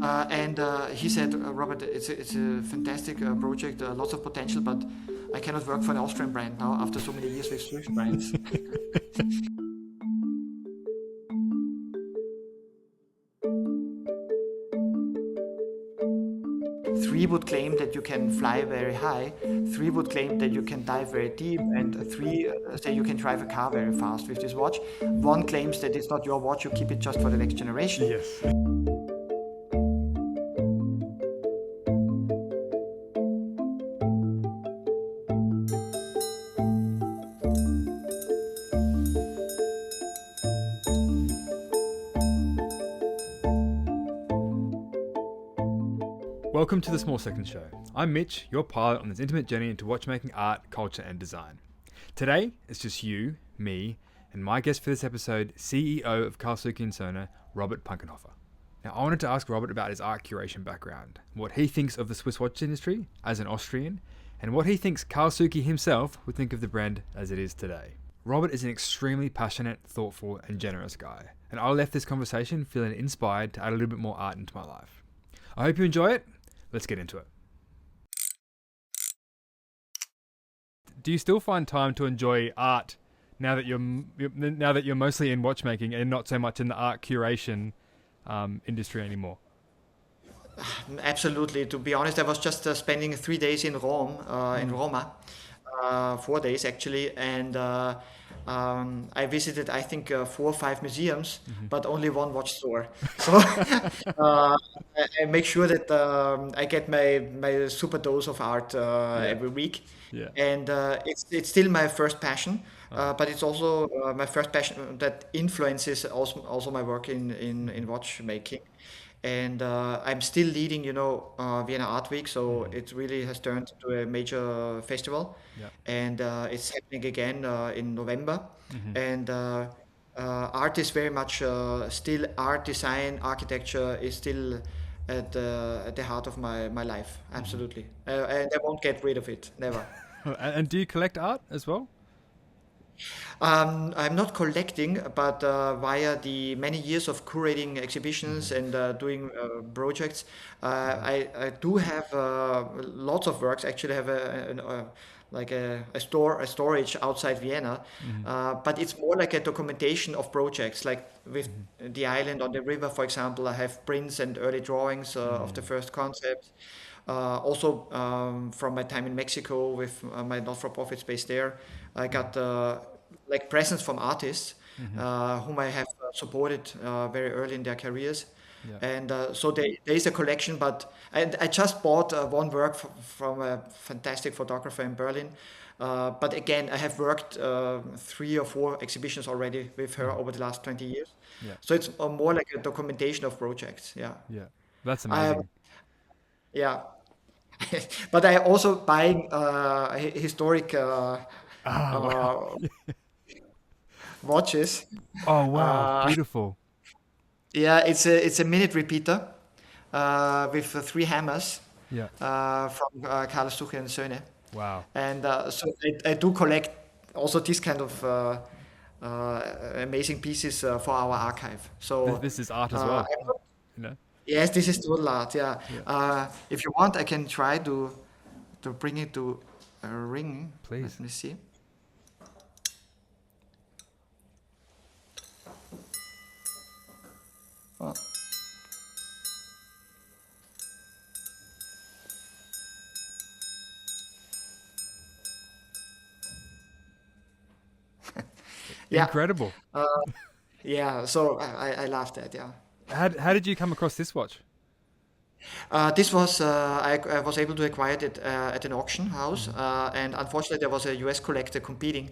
And he said, Robert, it's a fantastic project, lots of potential, but I cannot work for an Austrian brand now after so many years with Swiss brands. Three would claim that you can fly very high, three would claim that you can dive very deep, and three say you can drive a car very fast with this watch. One claims that it's not your watch, you keep it just for the next generation. Yes. Welcome to the Small Seconds Show. I'm Mitch, your pilot on this intimate journey into watchmaking, art, culture, and design. Today, it's just you, me, and my guest for this episode, CEO of Carl Suchy Söhne, Robert Punkenhofer. Now, I wanted to ask Robert about his art curation background, what he thinks of the Swiss watch industry as an Austrian, and what he thinks Carl Suchy himself would think of the brand as it is today. Robert is an extremely passionate, thoughtful, and generous guy, and I left this conversation feeling inspired to add a little bit more art into my life. I hope you enjoy it. Let's get into it. Do you still find time to enjoy art now that you're mostly in watchmaking and not so much in the art curation industry anymore? Absolutely. To be honest, I was just spending 3 days in Rome, in Roma, 4 days actually, and I visited, I think, 4 or 5 museums, but only one watch store. So I make sure that I get my super dose of art every week. Yeah. And it's still my first passion, but it's also my first passion that influences also my work in watchmaking. And I'm still leading, Vienna Art Week, so it really has turned into a major festival, Yeah. and it's happening again in November. And art is very much still art, design, architecture is still at the heart of my life, absolutely. And I won't get rid of it, never. And do you collect art as well? I'm not collecting, but via the many years of curating exhibitions and doing projects, I do have lots of works. Actually, I have like a storage outside Vienna, but it's more like a documentation of projects. Like with the island on the river, for example, I have prints and early drawings of the first concepts. Also, from my time in Mexico with my not-for-profit space there, I got like presents from artists whom I have supported very early in their careers. Yeah. And so there is a collection, but I just bought one work from a fantastic photographer in Berlin. But again, I have worked 3 or 4 exhibitions already with her over the last 20 years. Yeah. So it's more like a documentation of projects. Yeah. Yeah. That's Um, amazing. yeah. But I also buying historic Wow. uh, watches. Oh, wow. Uh, Beautiful. yeah, it's a minute repeater with 3 hammers Yeah. from Carl Suchy Söhne, Wow. and so I do collect also this kind of amazing pieces for our archive. So This is art as uh, well, I'm not- you know? yes, this is total art. Yeah, Yeah. if you want, I can try to bring it to a ring. Please. Let me see. Oh. Yeah, Incredible. yeah. So I laughed at, yeah. How did you come across this watch? This was I was able to acquire it at an auction house, and unfortunately there was a US collector competing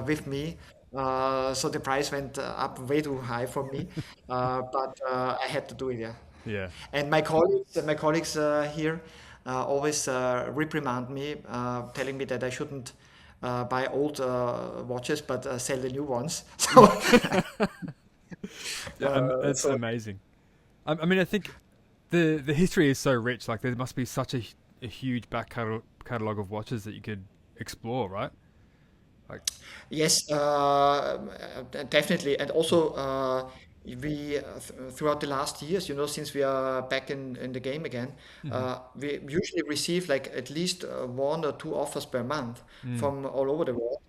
with me, so the price went up way too high for me, but I had to do it, yeah. Yeah. And my colleagues here always reprimand me, telling me that I shouldn't buy old watches, but sell the new ones. So, Yeah, and that's so amazing. I mean, I think the history is so rich. Like, there must be such a huge back catalog of watches that you could explore, right? Like, yes, definitely, and also we throughout the last years, since we are back in the game again, Mm-hmm. we usually receive like at least one or two offers per month Mm. from all over the world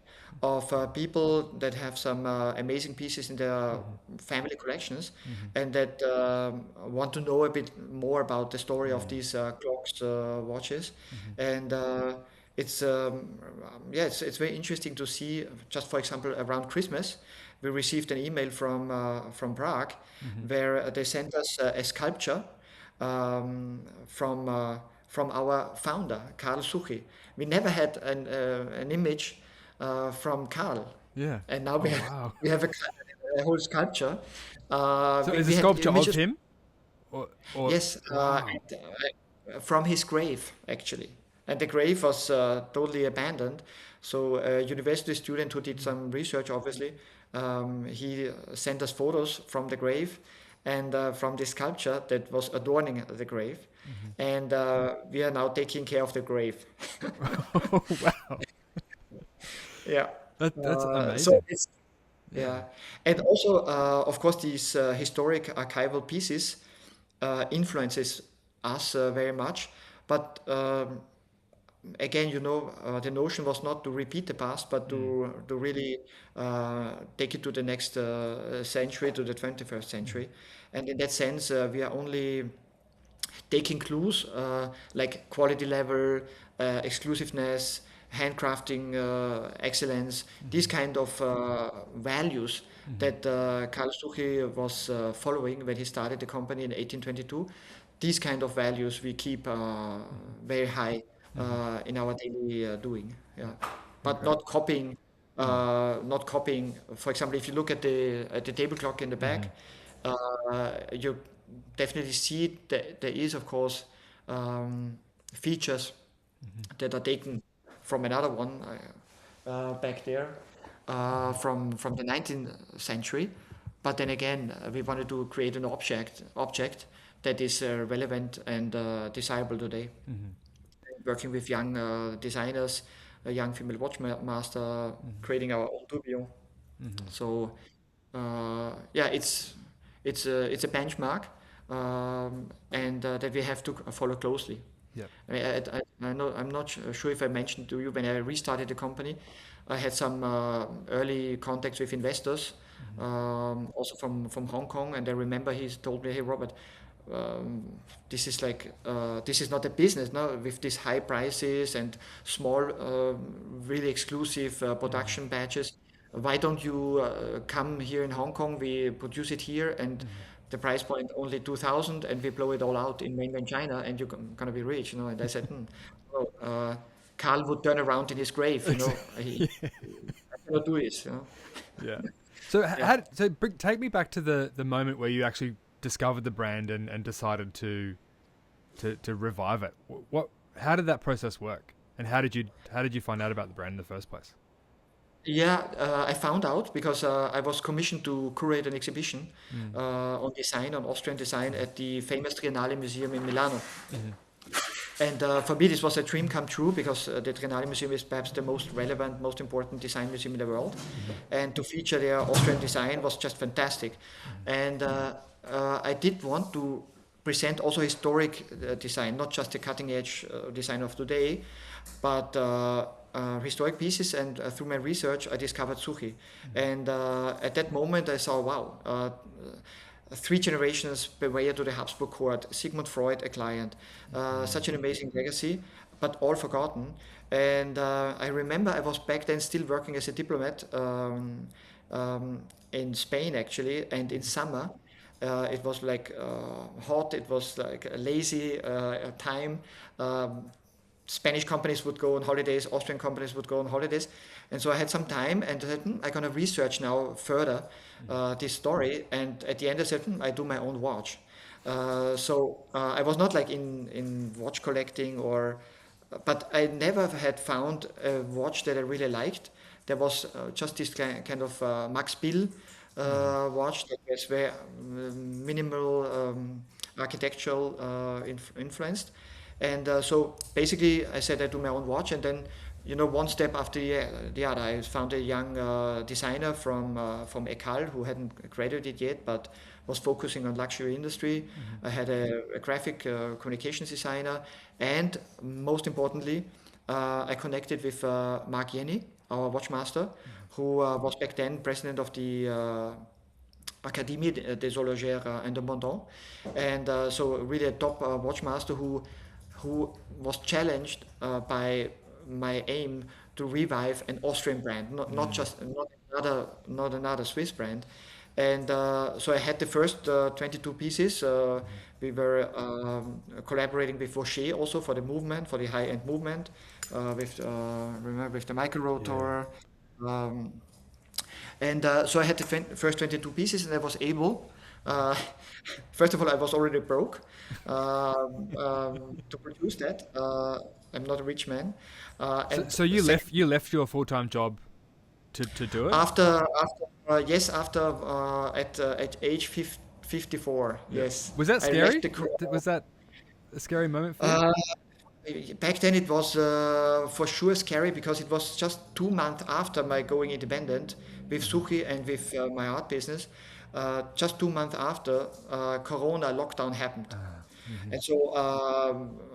of people that have some amazing pieces in their Mm-hmm. family collections Mm-hmm. and that want to know a bit more about the story of Mm. these clocks, watches, Mm-hmm. and it's yeah, it's very interesting to see. Just for example, around Christmas, we received an email from Prague, Mm-hmm. where they sent us a sculpture um, from uh, from our founder, Carl Suchy. We never had an image from Carl, Yeah. and now we Oh have, wow. we have a whole sculpture. So We, is a we had sculpture of images, him, or yes, wow. from his grave actually, and the grave was totally abandoned. So a university student who did some research, obviously, he sent us photos from the grave and from the sculpture that was adorning the grave, Mm-hmm. and we are now taking care of the grave. Oh wow. Yeah. That's So amazing. it's Yeah. yeah, and also of course these historic archival pieces influences us very much. But again, the notion was not to repeat the past, but Mm. to really take it to the next century, to the 21st Mm-hmm. century. And in that sense, we are only taking clues like quality level, exclusiveness, handcrafting excellence, these Mm-hmm. kind of values Mm-hmm. that Carl Suchy was following when he started the company in 1822. These kind of values we keep very high Mm-hmm. in our daily doing. Yeah, but Incredible. not copying. Mm. Not copying. For example, if you look at the table clock in the Mm-hmm. back, you definitely see that there is, of course, features Mm-hmm. that are taken from another one back there Mm-hmm. from the 19th century. But then again, we wanted to create an object that is relevant and desirable today. Mm-hmm. Working with young designers, a young female watchmaster, creating our own tourbillon. Mm-hmm. So yeah, it's a benchmark, and that we have to follow closely. Yep. I mean, I know I'm not sure if I mentioned to you when I restarted the company, I had some early contacts with investors, Mm-hmm. also from Hong Kong, and I remember he told me, "Hey Robert, um, this is not a business, no, with these high prices and small, really exclusive Mm-hmm. production batches. Why don't you come here in Hong Kong? We produce it here, and Mm-hmm. the price point only 2,000, and we blow it all out in mainland China, and you're gonna be rich, And I said, well, Carl would turn around in his grave, He, Yeah. I cannot do this. Yeah. So Yeah. take me back to the moment where you actually discovered the brand and decided to revive it. What how did that process work? And how did you find out about the brand in the first place? Yeah, I found out because I was commissioned to curate an exhibition Mm. on Austrian design at the famous Triennale Museum in Milano. Mm-hmm. And for me, this was a dream come true because the Triennale Museum is perhaps the most relevant, most important design museum in the world. Mm-hmm. And to feature their Austrian design was just fantastic. And I did want to present also historic design, not just the cutting edge design of today, but historic pieces. And through my research, I discovered Suchy. And at that moment, I saw, wow, three generations Belvedere to the Habsburg court, Sigmund Freud, a client, such an amazing legacy, but all forgotten. And I remember I was back then still working as a diplomat in Spain actually, and in summer. It was like hot, it was like a lazy time. Um, Spanish companies would go on holidays, Austrian companies would go on holidays. And so I had some time and I said, I'm going to research now further this story. And at the end, I said, I do my own watch. So I was not like in watch collecting but I never had found a watch that I really liked. There was just this kind of Max Bill Mm-hmm. watch that was very minimal architectural influenced. And so basically, I said I do my own watch, and then one step after the other. I found a young designer from Ekal who hadn't graduated yet, but was focusing on luxury industry. I had a graphic communications designer, and most importantly, I connected with Mark Jenny, our watchmaster, who was back then president of the Académie des Horlogères Indépendants, and so really a top watchmaster who was challenged by my aim to revive an Austrian brand, not just not another Swiss brand. And so I had the first 22 pieces. We were collaborating with Rocher also for the movement, for the high-end movement, with remember with the micro rotor. Um, and so I had the first 22 pieces, and I was able. Uh, First of all, I was already broke to produce that. I'm not a rich man, So, and so you second, left your full time job to do it. after yes, after at age 54, Yeah. yes, Was that I left scary? the career. Was that a scary moment for you? Uh, Back then it was for sure scary because it was just 2 months after my going independent with Suchy and with my art business. Just 2 months after Corona lockdown happened, and so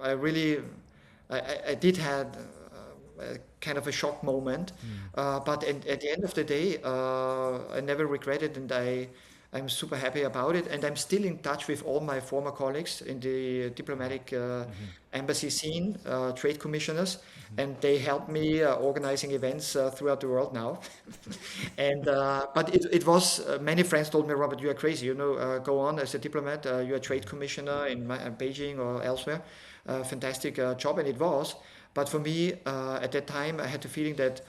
I really, I did had a kind of a shock moment, but at the end of the day, I never regretted, and I'm super happy about it, and I'm still in touch with all my former colleagues in the diplomatic embassy scene, trade commissioners, and they help me organizing events throughout the world now. And but it was many friends told me, Robert, you are crazy. Go on as a diplomat. You're a trade commissioner in Beijing or elsewhere. Fantastic job, and it was. But for me, at that time, I had the feeling that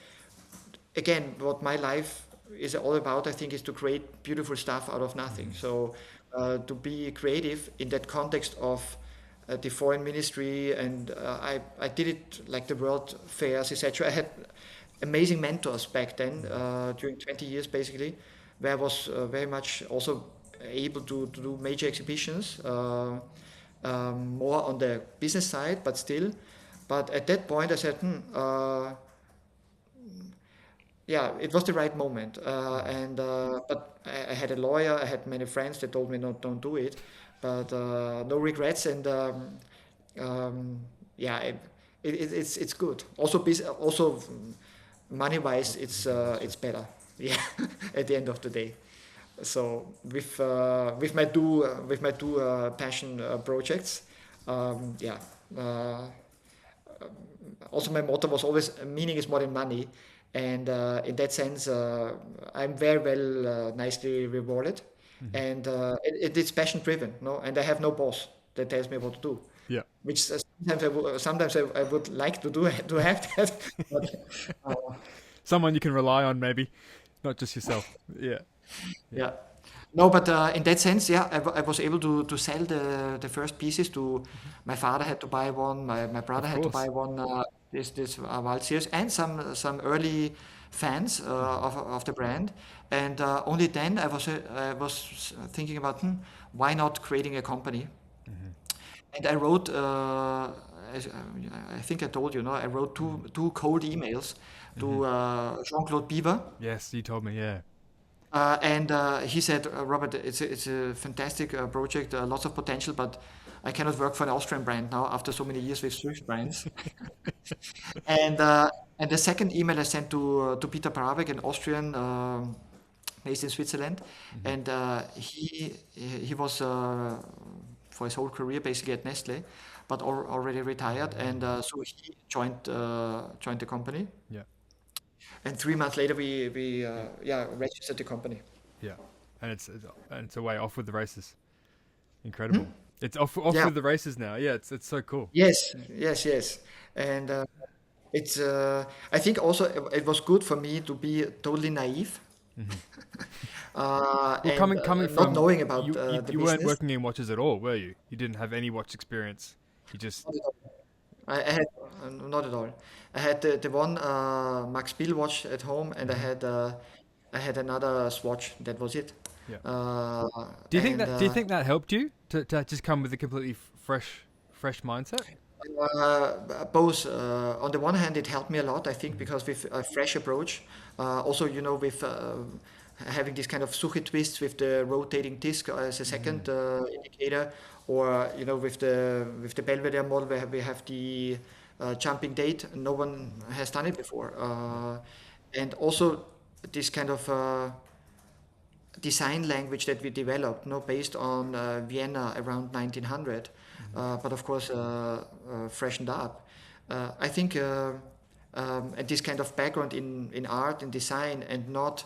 again, what my life is all about, I think, is to create beautiful stuff out of nothing. So to be creative in that context of the foreign ministry, and I did it like the world fairs, etc. I had amazing mentors back then during 20 years basically, where I was very much also able to do major exhibitions, more on the business side, but still. But at that point, I said, yeah, it was the right moment. And but I had a lawyer. I had many friends that told me, no, don't do it. But no regrets. And yeah, it's good. Also, also money wise, it's better. Yeah, at the end of the day. So with my two passion projects, yeah. Uh, Also, my motto was always meaning is more than money, and in that sense, I'm very well nicely rewarded, and it's passion driven, no, and I have no boss that tells me what to do, Yeah. which sometimes I would like to do to have that, but uh, Someone you can rely on, maybe, not just yourself. Yeah. Yeah. yeah. No, but in that sense, yeah, I was able to sell the first pieces to my father had to buy one, my brother Of had to buy course. one, this Wild series, and some early fans of the brand, and only then I was thinking about why not creating a company, and I wrote as- I think I told you, no, I wrote two cold emails to Jean-Claude Biver. Yes, you told me. Yeah. And he said, Robert, it's a fantastic project, lots of potential, but I cannot work for an Austrian brand now after so many years with Swiss brands. And and the second email I sent to Peter Paravek, an Austrian based in Switzerland, and he was for his whole career basically at Nestle, but already retired, and so he joined the company. Yeah. And 3 months later, we yeah registered the company. Yeah. And it's away off with the races. Incredible. It's off Yeah. with the races now. Yeah. It's so cool. Yes. Yes. Yes. And it's. I think also it was good for me to be totally naive Well, and coming not from knowing about you, you, the you weren't business. working in watches at all, were you? You didn't have any watch experience. You just Not at all. I had not at all. I had the one Max Bill watch at home, and I had another Swatch. That was it. yeah. Uh, Do you think and that helped you to just come with a completely fresh mindset? Both. On the one hand, it helped me a lot, I think, because with a fresh approach. Also, with having this kind of Suchy twists with the rotating disc as a second indicator, or with the Belvedere model where we have the jumping date. No one has done it before, and also this kind of design language that we developed, based on Vienna around 1900, but of course freshened up. I think and this kind of background in art and design, and not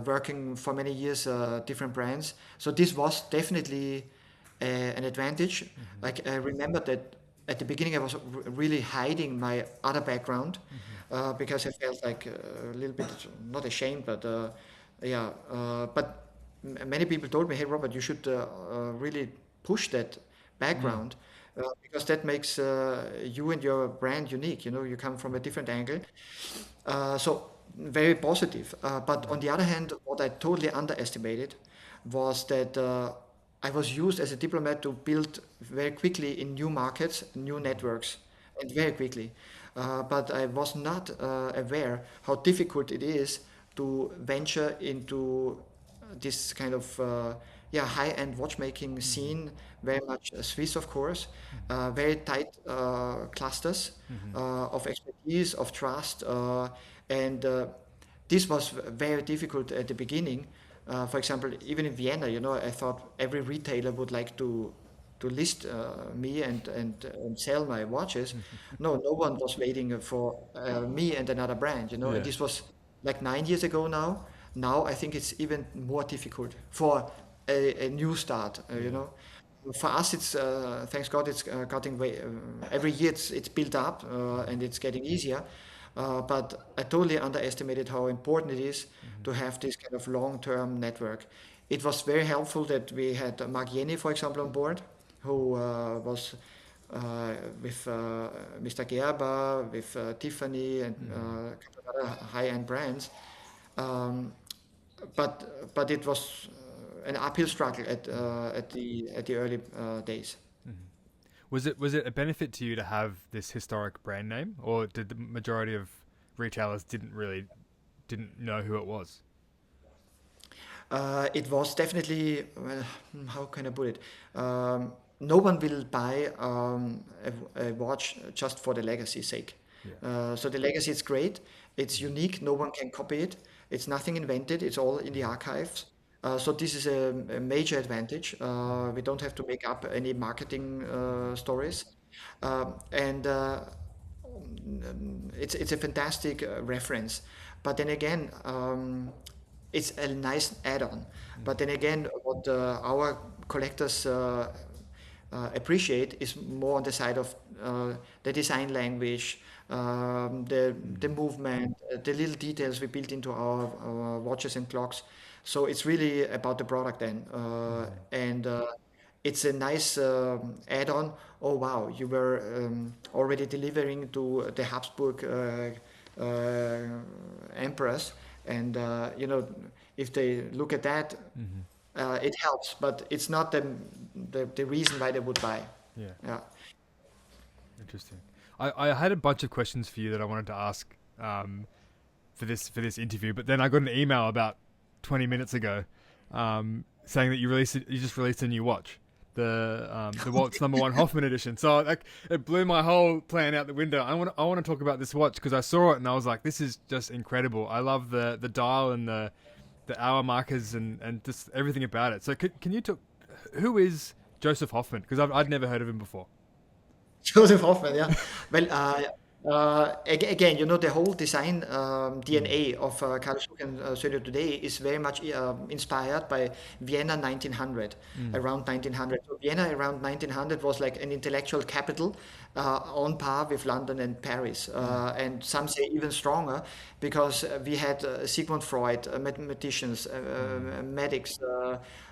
working for many years different brands. So this was definitely an advantage. Like, I remember that at the beginning I was really hiding my other background, because I felt like a little bit, not ashamed, but yeah. But many people told me, "Hey, Robert, you should really push that background." Because that makes you and your brand unique. You come from a different angle, so very positive. But on the other hand, what I totally underestimated was that I was used as a diplomat to build very quickly in new markets, new networks, and very quickly. But I was not aware how difficult it is to venture into this kind of high-end watchmaking scene, very much Swiss, of course, very tight clusters of expertise, of trust, and this was very difficult at the beginning. For example, even in Vienna, I thought every retailer would like to list me and sell my watches. No, no one was waiting for me and another brand. And Yeah. this was like 9 years ago now. Now I think it's even more difficult for a new start. For us, it's thanks God, it's getting way. Every year it's built up, and it's getting easier. But I totally underestimated how important it is to have this kind of long-term network. It was very helpful that we had Mark Jenny, for example, on board, who was with Mr. Gerber, with Tiffany, and a couple of other high-end brands. Um, but it was an uphill struggle at the early days. Was it a benefit to you to have this historic brand name, or did the majority of retailers didn't know who it was? It was definitely, well, how can I put it? No one will buy a watch just for the legacy's sake. Yeah. So the legacy is great. It's unique. No one can copy it. It's nothing invented. It's all in the archives. So this is a major advantage. We don't have to make up any marketing stories, and it's a fantastic reference. But then again, it's a nice add-on. But then again, what our collectors appreciate is more on the side of the design language, the movement, the little details we built into our watches and clocks. So it's really about the product then, and it's a nice add-on. Oh wow, you were already delivering to the Habsburg emperors, and if they look at that, it helps, but it's not the reason why they would buy. Yeah. Yeah. Interesting. I had a bunch of questions for you that I wanted to ask for this interview, but then I got an email about 20 minutes ago saying that you just released a new watch, the Waltz Number One Hoffmann edition. So it blew my whole plan out the window. I want to talk about this watch because I saw it and I was like, this is just incredible. I love the dial and the hour markers and just everything about it. So can you talk? Who is Joseph Hoffmann? Because I'd never heard of him before. Joseph Hoffman, yeah. Well, again, the whole design DNA of Carl Suchy Söhne today is very much inspired by Vienna 1900, around 1900. So Vienna around 1900 was like an intellectual capital on par with London and Paris, and some say even stronger because we had Sigmund Freud, mathematicians, medics.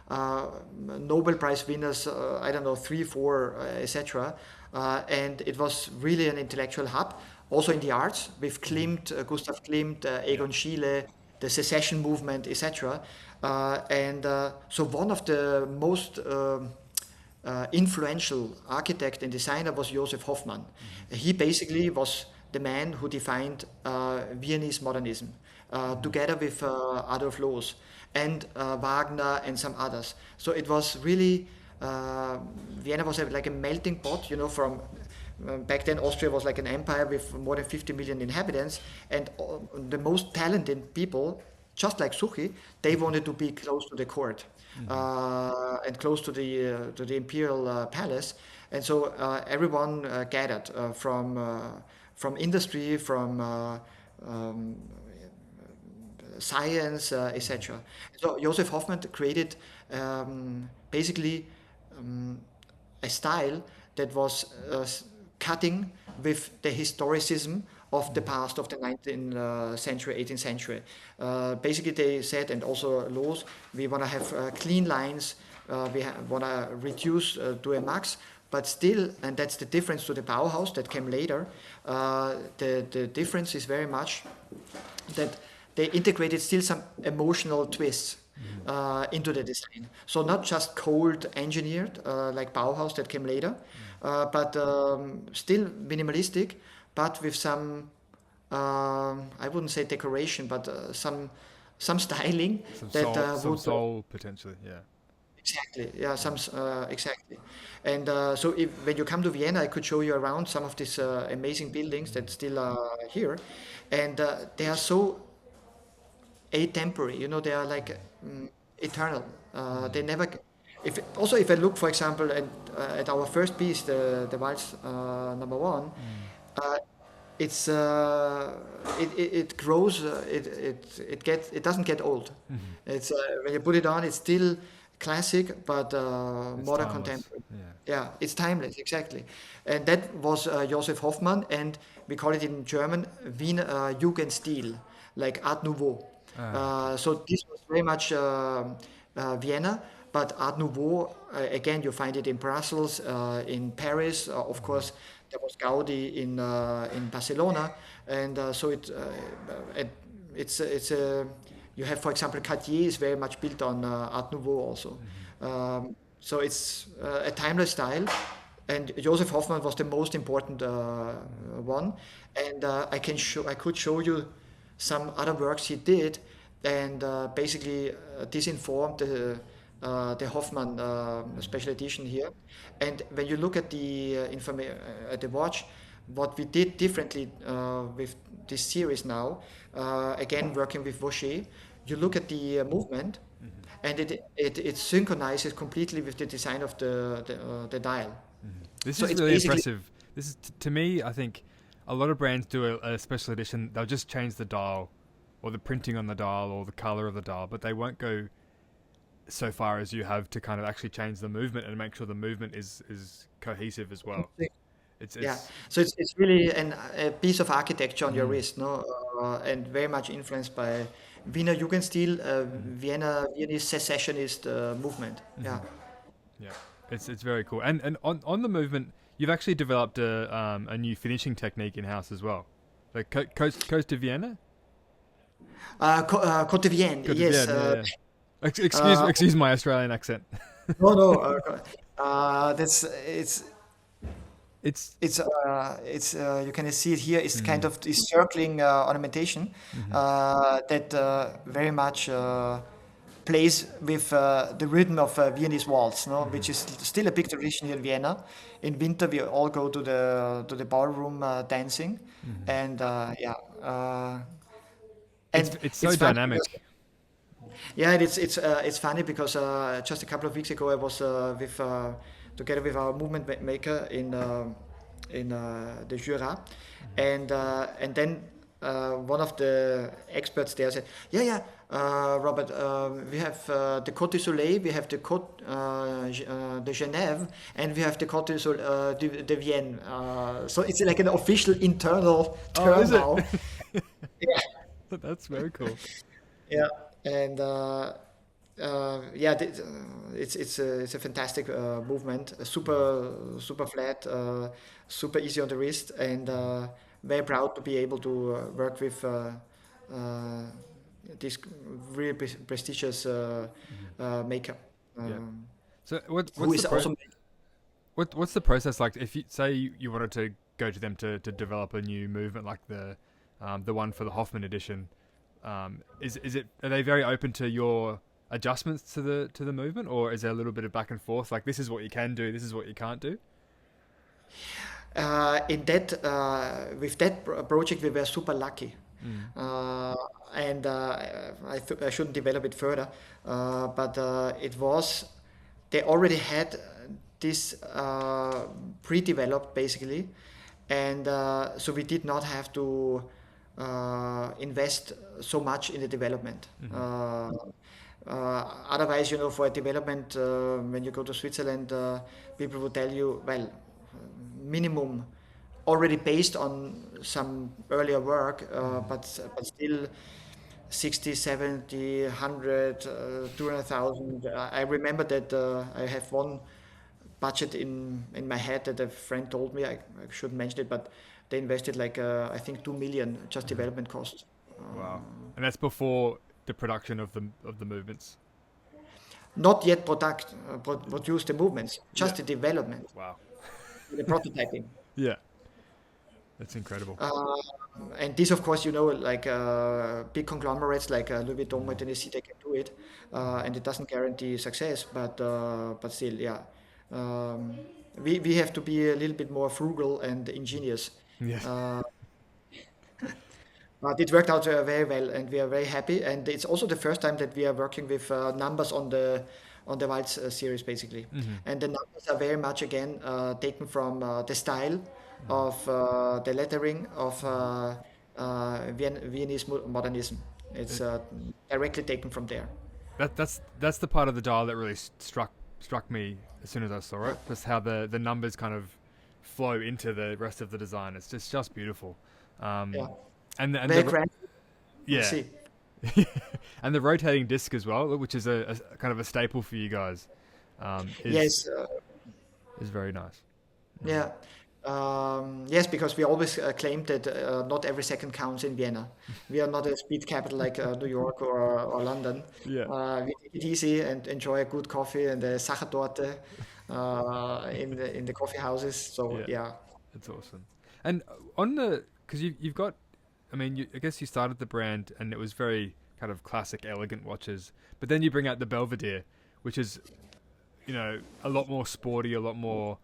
Nobel Prize winners, I don't know, three, four, etc. And it was really an intellectual hub, also in the arts with Klimt, Gustav Klimt, Egon Schiele, the secession movement, etc. And so one of the most influential architect and designer was Joseph Hoffmann. He basically was the man who defined Viennese modernism, together with Adolf Loos and Wagner and some others. So it was really Vienna was like a melting pot, you know, from back then Austria was like an empire with more than 50 million inhabitants, and the most talented people, just like Suchy, they wanted to be close to the court and close to the imperial palace, and so everyone gathered from industry, from um, science, etc. So Joseph Hoffmann created basically a style that was cutting with the historicism of the past of the 19th century, 18th century. Basically, they said, and also laws, we want to have clean lines, we want to reduce to a max, but still, and that's the difference to the Bauhaus that came later, the difference is very much that they integrated still some emotional twists into the design. So not just cold engineered like Bauhaus that came later, but still minimalistic, but with some I wouldn't say decoration, but some styling that Some would soul potentially, yeah. exactly, yeah, some exactly. And so if, when you come to Vienna, I could show you around some of these amazing buildings that still are here, and they are so atemporal. You know, they are like eternal. They never. If also if I look, for example, at our first piece, the Waltz number one, uh, it's it grows. It doesn't get old. It's when you put it on, it's still classic, but It's modern timeless. contemporary. Yeah. Yeah, it's timeless, exactly. And that was Joseph Hoffmann, and we call it in German Wiener Jugendstil, like Art Nouveau. Okay. So this was very much Vienna, but Art Nouveau, again, you find it in Brussels, in Paris, of course, there was Gaudi in Barcelona, and so it, it's a you have, for example, Cartier is very much built on Art Nouveau also. So it's a timeless style, and Joseph Hoffmann was the most important one. And I could show you some other works he did, and basically this informed the Hoffmann special edition here. And when you look at the at the watch, what we did differently with this series now, again working with Vaucher, you look at the movement, and it synchronizes completely with the design of the dial. This So is it's really basically impressive. This is to me, I think a lot of brands do a special edition. They'll just change the dial or the printing on the dial or the color of the dial, but they won't go so far as you have to kind of actually change the movement and make sure the movement is cohesive as well. yeah. It's So it's really a piece of architecture on your mm, wrist, no, and very much influenced by Wiener Jugendstil, Viennese secessionist movement. Yeah. yeah, it's very cool. And on the movement, you've actually developed a new finishing technique in house as well. Like Coast to Vienna. Côte de Vienne, Cote de yes. Vienne, yeah, yeah. Uh, Excuse my Australian accent. no, no. That's It's it's you can see it here. It's kind mm, of this circling ornamentation that very much plays with the rhythm of Viennese waltz, no, which is still a big tradition here in Vienna. In winter, we all go to the ballroom dancing, and and it's so it's funny because dynamic. yeah, and it's funny because just a couple of weeks ago I was with together with our movement maker in the Jura, and then one of the experts there said, "Yeah, yeah, Robert, we have the Côte du Soleil, we have the Côte de Genève, and we have the Côte de Vienne." So it's like an official internal Oh, term is it? now. Yeah. That's very cool. Yeah, and yeah, it's a fantastic movement, super flat, super easy on the wrist, and very proud to be able to work with uh, this really prestigious maker, Yeah. um, So who what's the is also. What's the process like? If you say you wanted to go to them to develop a new movement like the one for the Hoffmann edition, is it, are they very open to your adjustments to the movement, or is there a little bit of back and forth? Like, this is what you can do, this is what you can't do. In that With that project, we were super lucky. Mm. uh, and I shouldn't develop it further, but it was they already had this pre-developed basically, and so we did not have to invest so much in the development. Mm-hmm. Otherwise, for a development, when you go to Switzerland, people will tell you, well, minimum already based on some earlier work, but still 60, 70, 100, 200,000. I remember that I have one budget in my head that a friend told me. I shouldn't mention it, but they invested like I think 2 million just development costs. Wow, and that's before the production of the movements. Not yet produce the movements, Yeah. just the development, Wow. the prototyping. Yeah, that's incredible. And this, of course, like big conglomerates like Louis Vuitton and Tennessee, they can do it, and it doesn't guarantee success, but still, yeah. Um, we have to be a little bit more frugal and ingenious. Yes. Uh, but it worked out very well, and we are very happy. And it's also the first time that we are working with numbers on the Waltz series, basically. Mm-hmm. And the numbers are very much again taken from the style of the lettering of Viennese modernism. It's directly taken from there. That's the part of the dial that really struck me as soon as I saw it. Just how the numbers kind of flow into the rest of the design. It's just beautiful. Yeah, And very the grand. We'll yeah, see. and the rotating disc as well, which is a kind of a staple for you guys, Yes, is very nice. yeah. Yes, because we always claimed that not every second counts in Vienna. We are not a speed capital like New York or London. Yeah, We take it easy and enjoy a good coffee and a Sachertorte in the coffee houses. So yeah, yeah, that's awesome. And on the because you've got, I mean, I guess you started the brand and it was very kind of classic, elegant watches, but then you bring out the Belvedere, which is, a lot more sporty, a lot more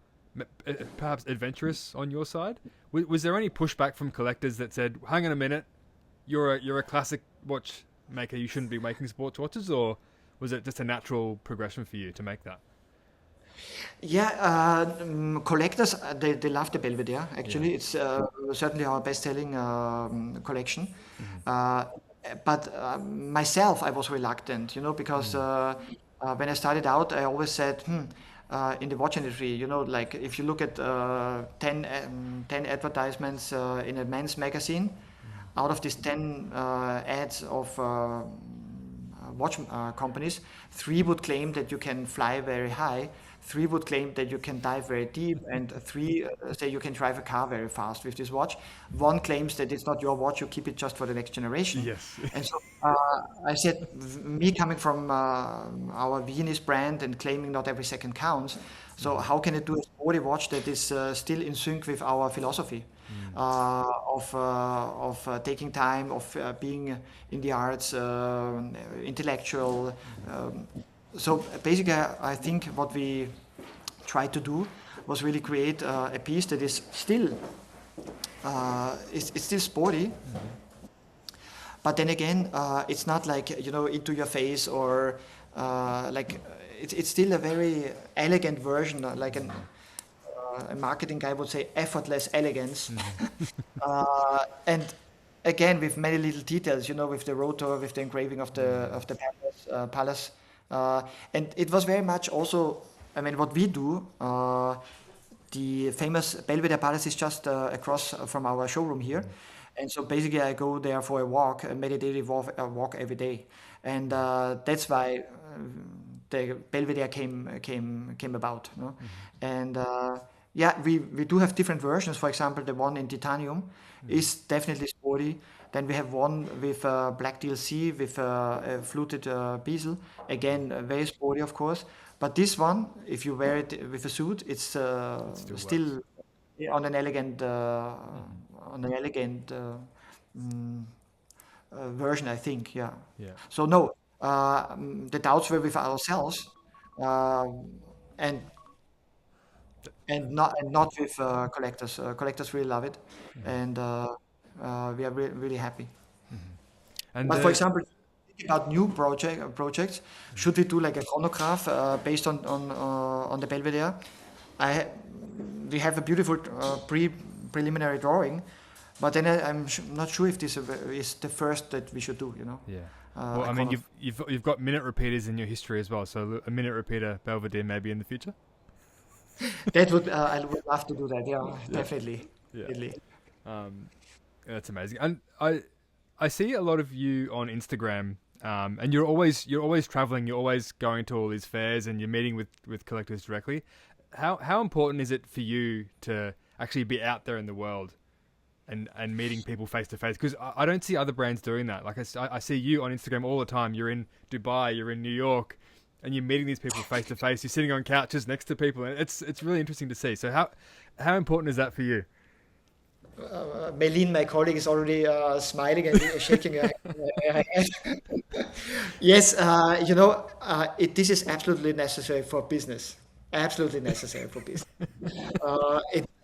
perhaps adventurous on your side. Was there any pushback from collectors that said, "Hang on a minute, you're a classic watch maker, you shouldn't be making sports watches," or was it just a natural progression for you to make that? yeah. Collectors they love the Belvedere. Yeah. Actually, it's certainly our best-selling collection. Mm-hmm. Uh, but myself, I was reluctant, because when I started out, I always said, in the watch industry, like if you look at 10 advertisements in a men's magazine, out of these 10 ads of watch companies, 3 would claim that you can fly very high, 3 would claim that you can dive very deep, and 3 say you can drive a car very fast with this watch. 1 claims that it's not your watch, you keep it just for the next generation. Yes. And so I said, me coming from our Viennese brand and claiming not every second counts, so how can I do a sporty watch that is still in sync with our philosophy of taking time, of being in the arts, intellectual. So basically, I think what we tried to do was really create a piece that is still it's still sporty, but then again, it's not like into your face or like it's still a very elegant version, like a marketing guy would say effortless elegance. And again, with many little details, with the rotor, with the engraving of the palace, and it was very much also. I mean, what we do. The famous Belvedere Palace is just across from our showroom here, and so basically I go there for a walk, a meditative walk every day, and that's why the Belvedere came about, no? And Yeah, we do have different versions. For example, the one in titanium is definitely sporty. Then we have one with black DLC with a fluted bezel. Again, very sporty, of course. But this one, if you wear it with a suit, it's It still works. still on an elegant mm, version, I think. Yeah. Yeah. So no, the doubts were with ourselves, uh, and not with collectors. Collectors really love it, and we are really happy. And But for the example, thinking about new projects, should we do like a chronograph based on the Belvedere? I ha- we have a beautiful preliminary drawing, but then not sure if this is the first that we should do. yeah. Well, A I mean, chronograph. you've got minute repeaters in your history as well. So a minute repeater Belvedere maybe in the future. That would I would love to do that. Yeah, Yeah. definitely, Yeah. definitely. Um, that's amazing. And I see a lot of you on Instagram, and you're always traveling. You're always going to all these fairs, and you're meeting with collectors directly. How important is it for you to actually be out there in the world and meeting people face to face? Because I don't see other brands doing that. Like I see you on Instagram all the time. You're in Dubai, you're in New York, and you're meeting these people face to face. You're sitting on couches next to people, and it's really interesting to see. So how important is that for you? Melin, my colleague, is already smiling and shaking her head. Yes, this is absolutely necessary for business. Absolutely necessary for business.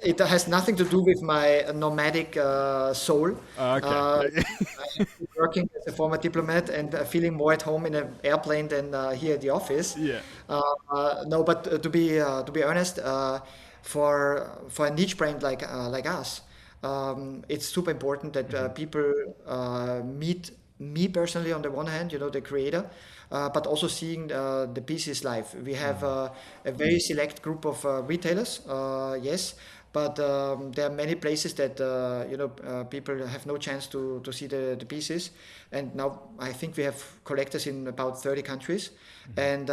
It has nothing to do with my nomadic soul. Okay. Uh, Yeah. I'm working as a former diplomat and feeling more at home in an airplane than here at the office. Yeah. No, but to be honest, for a niche brand like us, it's super important that Hmm. people meet me personally on the one hand, the creator, but also seeing the pieces live. We have Hmm. a very select group of retailers, yes, but there are many places that people have no chance to see the pieces. And now I think we have collectors in about 30 countries, Hmm. and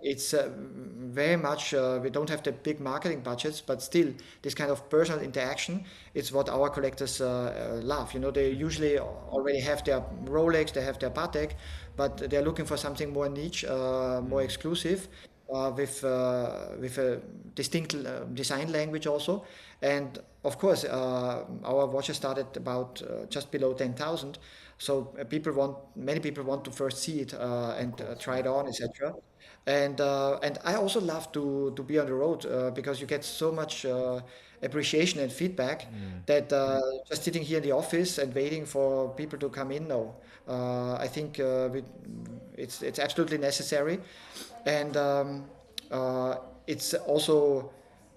it's very much we don't have the big marketing budgets, but still this kind of personal interaction is what our collectors love. They Hmm. usually already have their Rolex, they have their Patek, but they're looking for something more niche, more Hmm. exclusive, with a distinct design language also. And of course, our watches start at about just below 10,000. So many people want to first see it Of and course. try Yeah. it on, etc. And I also love to be on the road because you get so much appreciation and feedback Mm. that just sitting here in the office and waiting for people to come in. No, I think it's absolutely necessary, and uh, it's also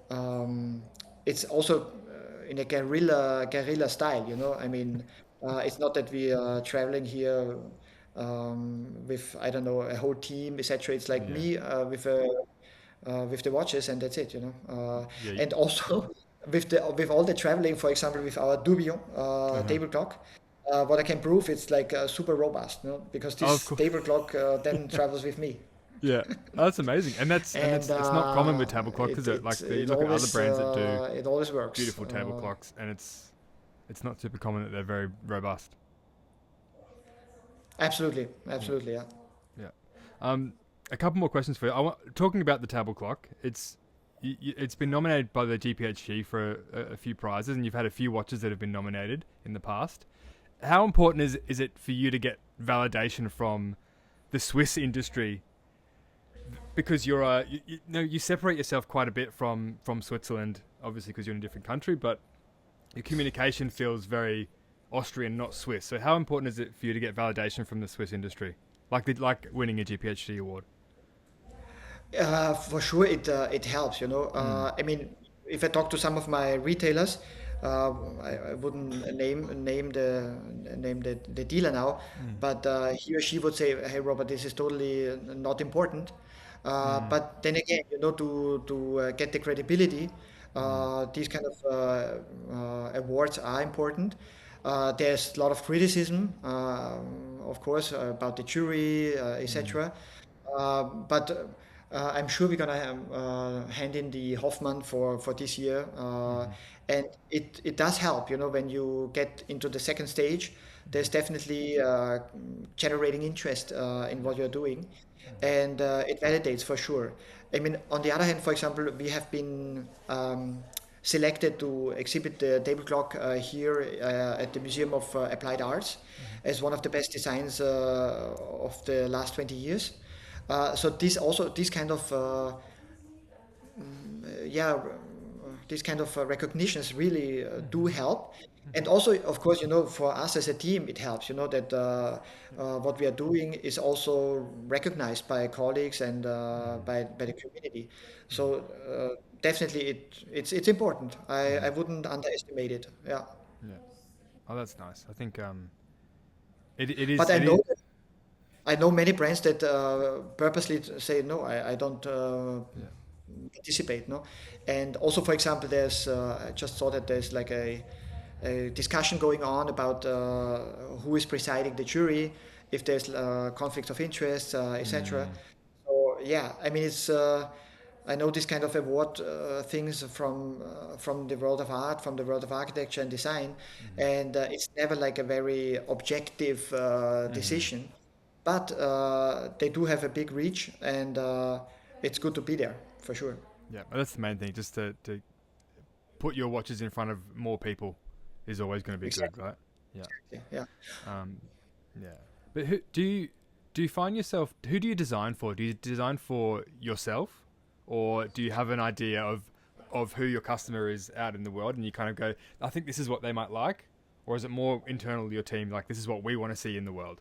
um, in a guerrilla style. I mean, it's not that we are traveling here with, I don't know, a whole team, etc. It's like Yeah. me with the watches, and that's it. Yeah. And also with all the traveling, for example, with our Dubio Uh-huh. table clock. What I can prove, it's like super robust, because Oh, of this course. table clock then travels with me, Yeah. Oh, that's amazing, and that's and and it's not common with table clocks, is it? Like you look at other brands that do it always works. beautiful table clocks, and it's not super common that they're very robust. Absolutely, Yeah. absolutely, yeah. Yeah. Um, a couple more questions for you. Talking about the table clock. It's been nominated by the GPHG for a few prizes, and you've had a few watches that have been nominated in the past. How important is it for you to get validation from the Swiss industry, because you're you separate yourself quite a bit from Switzerland, obviously because you're in a different country, but your communication feels very Austrian, not Swiss. So how important is it for you to get validation from the Swiss industry, like winning a GPHG award? For sure, it helps. Mm. I mean, if I talk to some of my retailers, I wouldn't name the dealer now, Mm. but he or she would say, "Hey, Robert, this is totally not important." Mm. But then again, to get the credibility, Mm. these kind of awards are important. There's a lot of criticism, of course, about the jury, Mm. etc. But I'm sure we're gonna hand in the Hoffmann for this year, and it does help. When you get into the second stage, there's definitely generating interest in what you're doing, and it validates for sure. I mean, on the other hand, for example, we have been selected to exhibit the table clock here at the Museum of Applied Arts as one of the best designs of the last 20 years. So this kind of yeah these kind of recognitions really do help, and also of course for us as a team it helps that what we are doing is also recognized by colleagues and by the community. So definitely it's important. I wouldn't underestimate it. Yeah. Yeah. Oh, that's nice. I think it is But I it is. know I know many brands that purposely say no, I don't Yeah. participate, no. And also, for example, I just saw that there's like a discussion going on about who is presiding the jury, if there's conflicts of interest, etc. Mm, So yeah, I mean I know this kind of award things from the world of art, from the world of architecture and design, and it's never like a very objective decision, but they do have a big reach, and it's good to be there for sure. yeah, but that's the main thing. Just to put your watches in front of more people is always going to be good, Exactly. right? Yeah. Yeah. Um, yeah. But do you find yourself? Who do you design for? Do you design for yourself, or do you have an idea of who your customer is out in the world, and you kind of go, I think this is what they might like, or is it more internal to your team? Like this is what we want to see in the world.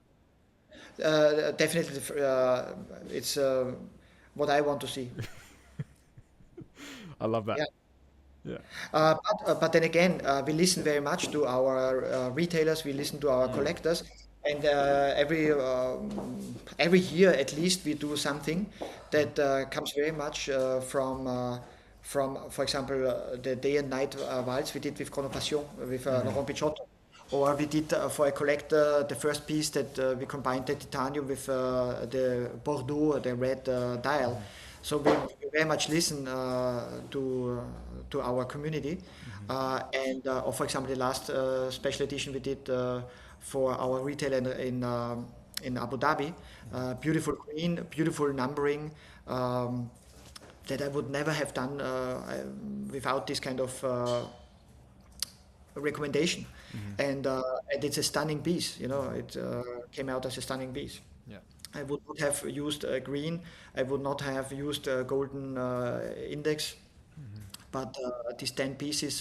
Definitely, it's what I want to see. I love that. Yeah. Yeah. But then again, we listen very much to our retailers. We listen to our collectors, and every year at least we do something that comes very much from, for example, the day and night waltz we did with Chronopassion with Laurent Picciotto, or we did for a collector the first piece that we combined the titanium with the Bordeaux, the red dial. So we very much listen to our community, or for example, the last special edition we did for our retailer in Abu Dhabi, beautiful green, beautiful numbering. That I would never have done without this kind of recommendation, and it's a stunning piece. It came out as a stunning piece. Yeah. I would not have used green. I would not have used golden index, but these 10 pieces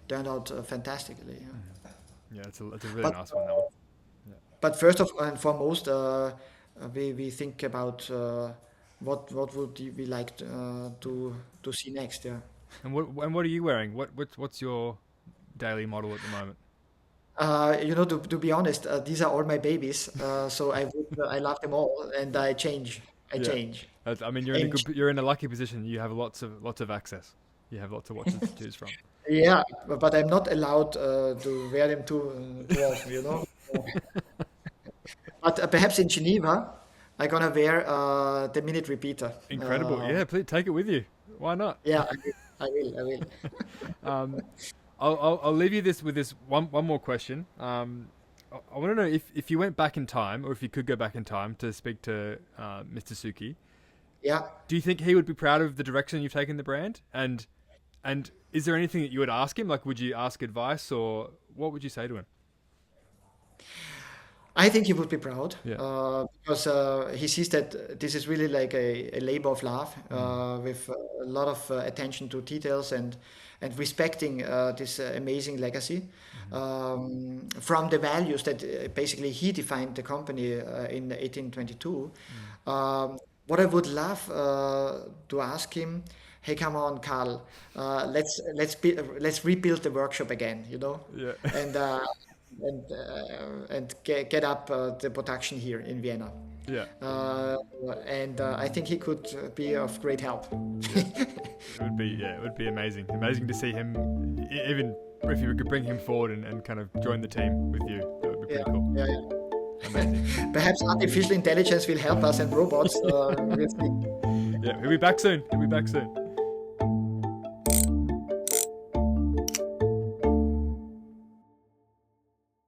turned out fantastically. Yeah. Yeah. It's a really But nice one. That one. Yeah. but first of and foremost, we think about what would we like to see next. Yeah. And what are you wearing? What's your daily model at the moment? To be honest, these are all my babies. So I love them all, and I change. I Yeah. change. I mean, And you're in a lucky position. You have lots of access. You have lots of watches to choose from. yeah, but I'm not allowed to wear them too often. But perhaps in Geneva, I'm gonna wear the minute repeater. Incredible. Yeah, please take it with you. Why not? Yeah, I will. I will. Um, I'll leave you with this one more question. I want to know if you went back in time, or if you could go back in time to speak to Mr. Suchy, Yeah. do you think he would be proud of the direction you've taken the brand? And is there anything that you would ask him? Like, would you ask advice, or what would you say to him? I think he would be proud Yeah. because he sees that this is really like a labor of love Mm. with a lot of attention to details and respecting this amazing legacy from the values that basically he defined the company in 1822. What I would love to ask him, hey, come on, Carl, let's rebuild the workshop again, Yeah. and and get up the production here in Vienna. Yeah. Uh, and I think he could be of great help. Yeah. It would be amazing. Amazing to see him, even if you could bring him forward and kind of join the team with you. That would be Yeah, pretty cool. yeah, yeah. Amazing. Perhaps artificial intelligence will help us and robots. We'll see. Yeah, he'll be back soon. He'll be back soon.